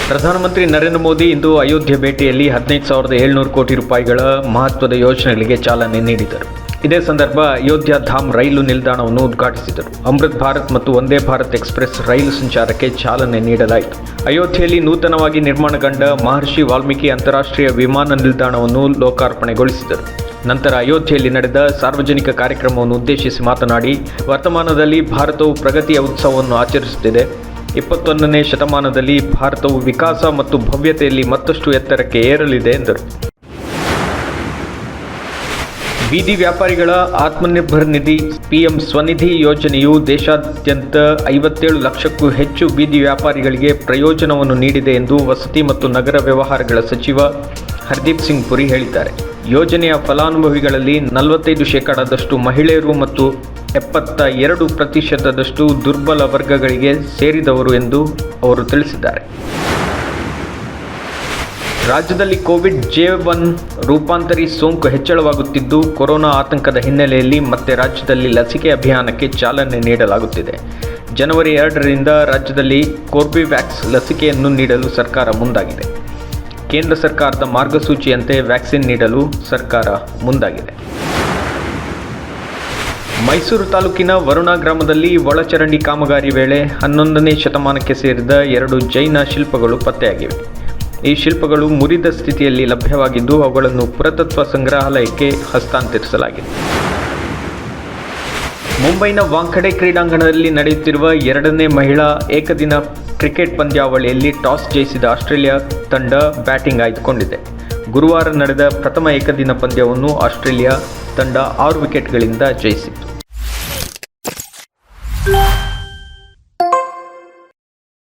ಪ್ರಧಾನಮಂತ್ರಿ ನರೇಂದ್ರ ಮೋದಿ ಇಂದು ಅಯೋಧ್ಯೆ ಭೇಟಿಯಲ್ಲಿ 15,700 ಕೋಟಿ ರೂಪಾಯಿಗಳ ಮಹತ್ವದ ಯೋಜನೆಗಳಿಗೆ ಚಾಲನೆ ನೀಡಿದರು. ಇದೇ ಸಂದರ್ಭ ಅಯೋಧ್ಯ ಧಾಮ್ ರೈಲು ನಿಲ್ದಾಣವನ್ನು ಉದ್ಘಾಟಿಸಿದರು. ಅಮೃತ್ ಭಾರತ್ ಮತ್ತು ವಂದೇ ಭಾರತ್ ಎಕ್ಸ್‌ಪ್ರೆಸ್ ರೈಲು ಸಂಚಾರಕ್ಕೆ ಚಾಲನೆ ನೀಡಲಾಯಿತು. ಅಯೋಧ್ಯೆಯಲ್ಲಿ ನೂತನವಾಗಿ ನಿರ್ಮಾಣಗೊಂಡ ಮಹರ್ಷಿ ವಾಲ್ಮೀಕಿ ಅಂತಾರಾಷ್ಟ್ರೀಯ ವಿಮಾನ ನಿಲ್ದಾಣವನ್ನು ಲೋಕಾರ್ಪಣೆಗೊಳಿಸಿದರು. ನಂತರ ಅಯೋಧ್ಯೆಯಲ್ಲಿ ನಡೆದ ಸಾರ್ವಜನಿಕ ಕಾರ್ಯಕ್ರಮವನ್ನು ಉದ್ದೇಶಿಸಿ ಮಾತನಾಡಿ, ವರ್ತಮಾನದಲ್ಲಿ ಭಾರತವು ಪ್ರಗತಿಯ ಉತ್ಸವವನ್ನು ಆಚರಿಸುತ್ತಿದೆ. 21ನೇ ಶತಮಾನದಲ್ಲಿ ಭಾರತವು ವಿಕಾಸ ಮತ್ತು ಭವ್ಯತೆಯಲ್ಲಿ ಮತ್ತಷ್ಟು ಎತ್ತರಕ್ಕೆ ಏರಲಿದೆ ಎಂದರು. ಬೀದಿ ವ್ಯಾಪಾರಿಗಳ ಆತ್ಮನಿರ್ಭರ್ ನಿಧಿ PM ಸ್ವನಿಧಿ ಯೋಜನೆಯು ದೇಶಾದ್ಯಂತ 57 ಲಕ್ಷಕ್ಕೂ ಹೆಚ್ಚು ಬೀದಿ ವ್ಯಾಪಾರಿಗಳಿಗೆ ಪ್ರಯೋಜನವನ್ನು ನೀಡಿದೆ ಎಂದು ವಸತಿ ಮತ್ತು ನಗರ ವ್ಯವಹಾರಗಳ ಸಚಿವ ಹರ್ದೀಪ್ ಸಿಂಗ್ ಪುರಿ ಹೇಳಿದ್ದಾರೆ. ಯೋಜನೆಯ ಫಲಾನುಭವಿಗಳಲ್ಲಿ 45% ಮಹಿಳೆಯರು ಮತ್ತು 72% ದುರ್ಬಲ ವರ್ಗಗಳಿಗೆ ಸೇರಿದವರು ಎಂದು ಅವರು ತಿಳಿಸಿದ್ದಾರೆ. ರಾಜ್ಯದಲ್ಲಿ ಕೋವಿಡ್ J1 ರೂಪಾಂತರಿ ಸೋಂಕು ಹೆಚ್ಚಳವಾಗುತ್ತಿದ್ದು, ಕೊರೋನಾ ಆತಂಕದ ಹಿನ್ನೆಲೆಯಲ್ಲಿ ಮತ್ತೆ ರಾಜ್ಯದಲ್ಲಿ ಲಸಿಕೆ ಅಭಿಯಾನಕ್ಕೆ ಚಾಲನೆ ನೀಡಲಾಗುತ್ತಿದೆ. ಜನವರಿ 2ರಿಂದ ರಾಜ್ಯದಲ್ಲಿ ಕೋರ್ಬಿವ್ಯಾಕ್ಸ್ ಲಸಿಕೆಯನ್ನು ನೀಡಲು ಸರ್ಕಾರ ಮುಂದಾಗಿದೆ. ಕೇಂದ್ರ ಸರ್ಕಾರದ ಮಾರ್ಗಸೂಚಿಯಂತೆ ವ್ಯಾಕ್ಸಿನ್ ನೀಡಲು ಸರ್ಕಾರ ಮುಂದಾಗಿದೆ. ಮೈಸೂರು ತಾಲೂಕಿನ ವರುಣಾ ಗ್ರಾಮದಲ್ಲಿ ಒಳಚರಂಡಿ ಕಾಮಗಾರಿ ವೇಳೆ 11ನೇ ಶತಮಾನಕ್ಕೆ ಸೇರಿದ 2 ಜೈನ ಶಿಲ್ಪಗಳು ಪತ್ತೆಯಾಗಿವೆ. ಈ ಶಿಲ್ಪಗಳು ಮುರಿದ ಸ್ಥಿತಿಯಲ್ಲಿ ಲಭ್ಯವಾಗಿದ್ದು, ಅವುಗಳನ್ನು ಪುರಾತತ್ವ ಸಂಗ್ರಹಾಲಯಕ್ಕೆ ಹಸ್ತಾಂತರಿಸಲಾಗಿದೆ. ಮುಂಬೈನ ವಾಂಖೆಡೆ ಕ್ರೀಡಾಂಗಣದಲ್ಲಿ ನಡೆಯುತ್ತಿರುವ 2ನೇ ಮಹಿಳಾ ಏಕದಿನ ಕ್ರಿಕೆಟ್ ಪಂದ್ಯಾವಳಿಯಲ್ಲಿ ಟಾಸ್ ಜಯಿಸಿದ ಆಸ್ಟ್ರೇಲಿಯಾ ತಂಡ ಬ್ಯಾಟಿಂಗ್ ಆಯ್ದುಕೊಂಡಿದೆ. ಗುರುವಾರ ನಡೆದ ಪ್ರಥಮ ಏಕದಿನ ಪಂದ್ಯವನ್ನು ಆಸ್ಟ್ರೇಲಿಯಾ ತಂಡ 6 ವಿಕೆಟ್ಗಳಿಂದ ಜಯಿಸಿತು.